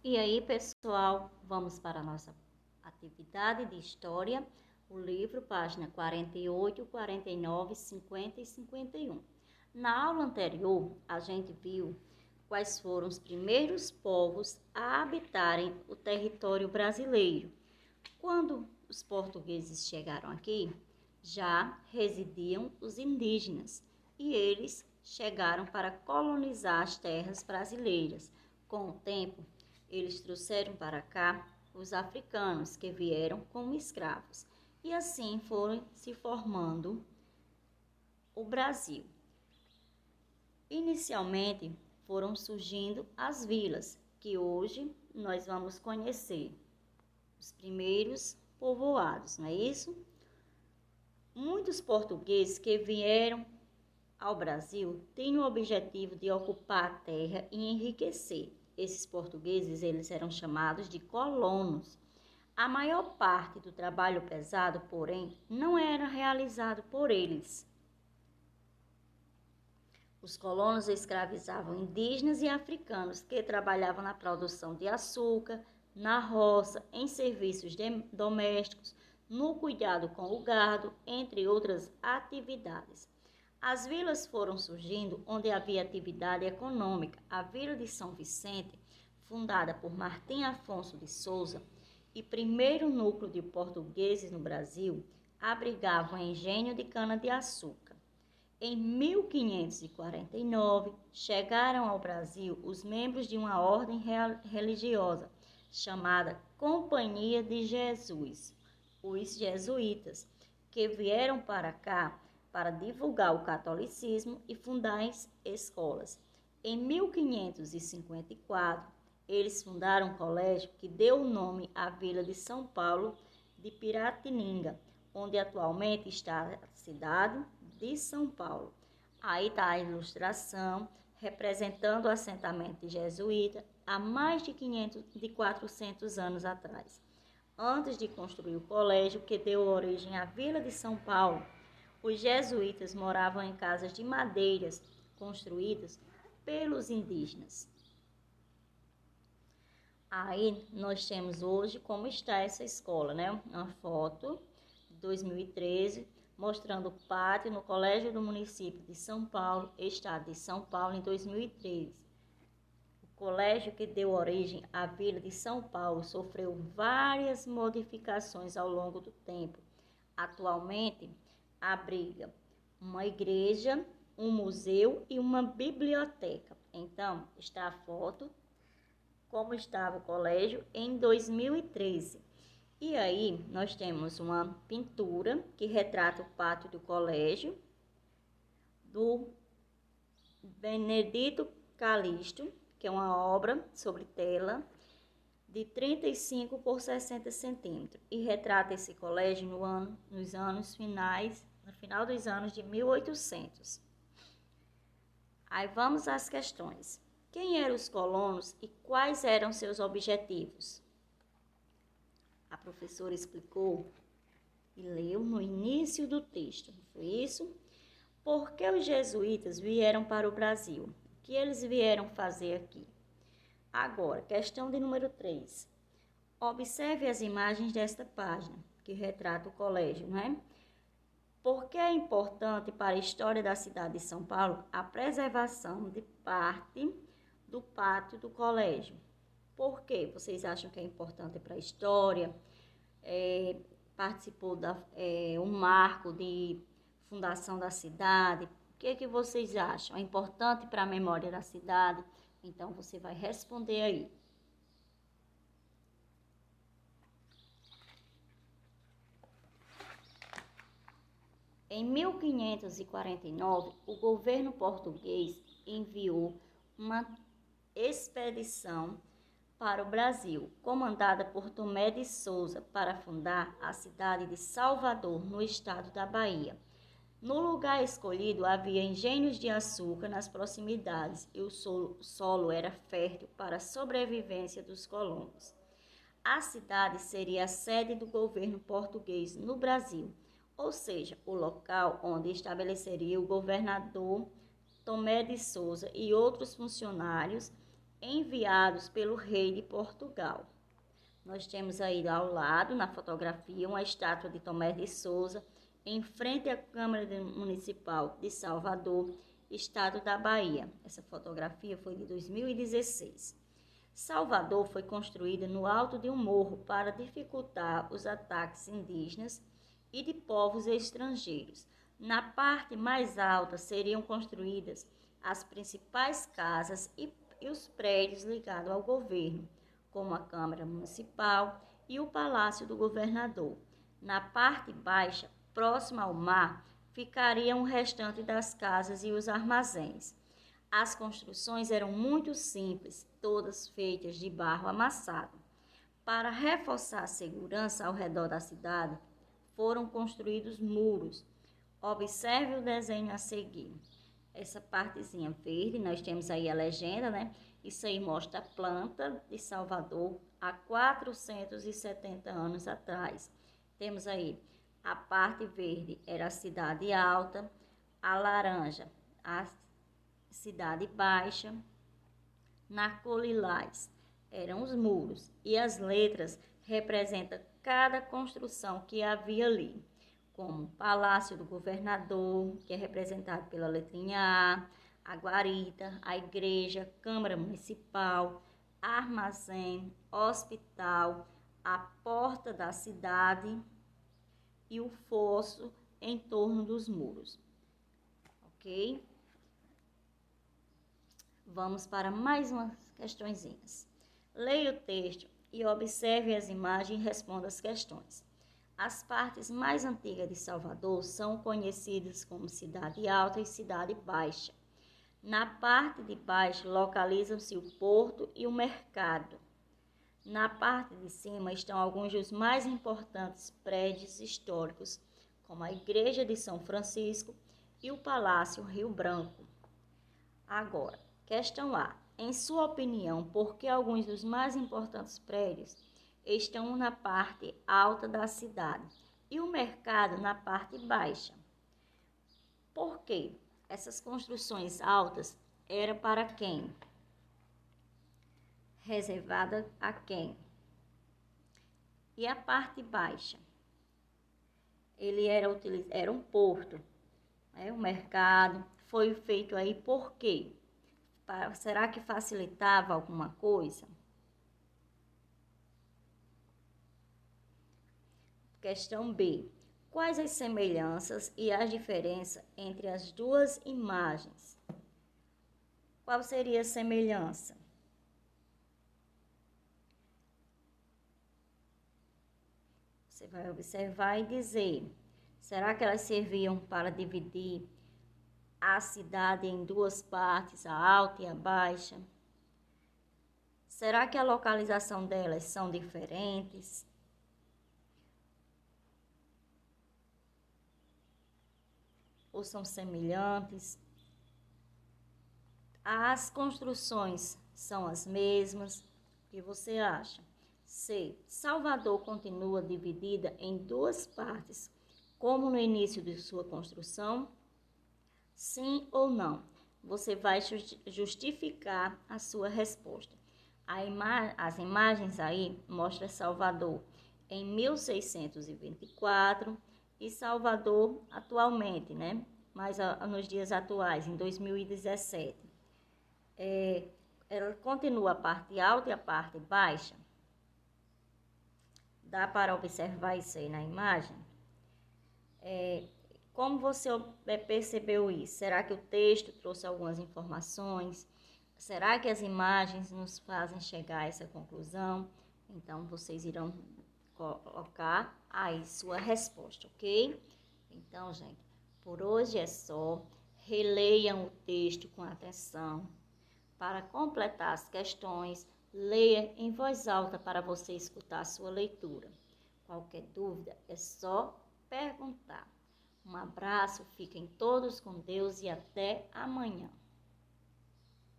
E aí, pessoal, vamos para a nossa atividade de história, o livro, página 48, 49, 50 e 51. Na aula anterior, a gente viu quais foram os primeiros povos a habitarem o território brasileiro. Quando os portugueses chegaram aqui, já residiam os indígenas e eles chegaram para colonizar as terras brasileiras. Com o tempo, eles trouxeram para cá os africanos que vieram como escravos e assim foram se formando o Brasil. Inicialmente foram surgindo as vilas, que hoje nós vamos conhecer, os primeiros povoados, não é isso? Muitos portugueses que vieram ao Brasil têm o objetivo de ocupar a terra e enriquecer. Esses portugueses, eles eram chamados de colonos. A maior parte do trabalho pesado, porém, não era realizado por eles. Os colonos escravizavam indígenas e africanos que trabalhavam na produção de açúcar, na roça, em serviços domésticos, no cuidado com o gado, entre outras atividades. As vilas foram surgindo onde havia atividade econômica. A vila de São Vicente, fundada por Martim Afonso de Souza, e primeiro núcleo de portugueses no Brasil, abrigava um engenho de cana-de-açúcar. Em 1549, chegaram ao Brasil os membros de uma ordem religiosa chamada Companhia de Jesus, os jesuítas, que vieram para cá para divulgar o catolicismo e fundar escolas. Em 1554, eles fundaram um colégio que deu o nome à vila de São Paulo de Piratininga, onde atualmente está a cidade de São Paulo. Aí está a ilustração representando o assentamento jesuíta há mais de 400 anos atrás. Antes de construir o colégio que deu origem à vila de São Paulo, os jesuítas moravam em casas de madeiras construídas pelos indígenas. Aí nós temos hoje como está essa escola, né? Uma foto de 2013 mostrando o pátio no Colégio do Município de São Paulo, Estado de São Paulo, em 2013. O colégio que deu origem à Vila de São Paulo sofreu várias modificações ao longo do tempo. Atualmente, abriga uma igreja, um museu e uma biblioteca. Então, está a foto como estava o colégio em 2013. E aí, nós temos uma pintura que retrata o pátio do colégio, do Benedito Calixto, que é uma obra sobre tela de 35 por 60 centímetros, e retrata esse colégio no final dos anos de 1800. Aí vamos às questões. Quem eram os colonos e quais eram seus objetivos? A professora explicou e leu no início do texto, não foi isso? Por que os jesuítas vieram para o Brasil? O que eles vieram fazer aqui? Agora, questão de número 3. Observe as imagens desta página, que retrata o colégio, não é? Por que é importante para a história da cidade de São Paulo a preservação de parte do pátio do colégio? Por que vocês acham que é importante para a história? Participou um marco de fundação da cidade? O que vocês acham? É importante para a memória da cidade? Então, você vai responder aí. Em 1549, o governo português enviou uma expedição para o Brasil, comandada por Tomé de Souza, para fundar a cidade de Salvador, no estado da Bahia. No lugar escolhido havia engenhos de açúcar nas proximidades e o solo era fértil para a sobrevivência dos colonos. A cidade seria a sede do governo português no Brasil, ou seja, o local onde estabeleceria o governador Tomé de Souza e outros funcionários enviados pelo rei de Portugal. Nós temos aí ao lado, na fotografia, uma estátua de Tomé de Souza, em frente à Câmara Municipal de Salvador, estado da Bahia. Essa fotografia foi de 2016. Salvador foi construída no alto de um morro para dificultar os ataques indígenas e de povos estrangeiros. Na parte mais alta seriam construídas as principais casas e os prédios ligados ao governo, como a Câmara Municipal e o Palácio do Governador. Na parte baixa, próxima ao mar, ficariam o restante das casas e os armazéns. As construções eram muito simples, todas feitas de barro amassado. Para reforçar a segurança ao redor da cidade, foram construídos muros. Observe o desenho a seguir. Essa partezinha verde, nós temos aí a legenda, né? Isso aí mostra a planta de Salvador há 470 anos atrás. Temos aí a parte verde era a cidade alta, a laranja a cidade baixa, na cor lilás eram os muros e as letras representam cada construção que havia ali, como o Palácio do Governador, que é representado pela letrinha A guarita, a igreja, Câmara Municipal, armazém, hospital, a porta da cidade e o fosso em torno dos muros. Ok? Vamos para mais umas questõezinhas. Leia o texto e observe as imagens e responda as questões. As partes mais antigas de Salvador são conhecidas como Cidade Alta e Cidade Baixa. Na parte de baixo localizam-se o porto e o mercado. Na parte de cima estão alguns dos mais importantes prédios históricos, como a Igreja de São Francisco e o Palácio Rio Branco. Agora, questão A. Em sua opinião, por que alguns dos mais importantes prédios estão na parte alta da cidade e o mercado na parte baixa? Por quê? Essas construções altas eram para quem? Reservada a quem? E a parte baixa? Ele era um porto, né? O mercado foi feito aí por quê? Será que facilitava alguma coisa? Questão B. Quais as semelhanças e as diferenças entre as duas imagens? Qual seria a semelhança? Você vai observar e dizer: será que elas serviam para dividir a cidade em duas partes, a alta e a baixa? Será que a localização delas são diferentes? Ou são semelhantes? As construções são as mesmas? O que você acha? C. Salvador continua dividida em duas partes, como no início de sua construção? Sim ou não? Você vai justificar a sua resposta. As imagens aí mostram Salvador em 1624 e Salvador atualmente, né? Mas nos dias atuais, em 2017. Ela continua a parte alta e a parte baixa. Dá para observar isso aí na imagem? Como você percebeu isso? Será que o texto trouxe algumas informações? Será que as imagens nos fazem chegar a essa conclusão? Então, vocês irão colocar aí sua resposta, ok? Então, gente, por hoje é só. Releiam o texto com atenção. Para completar as questões, leia em voz alta para você escutar a sua leitura. Qualquer dúvida é só perguntar. Um abraço, fiquem todos com Deus e até amanhã.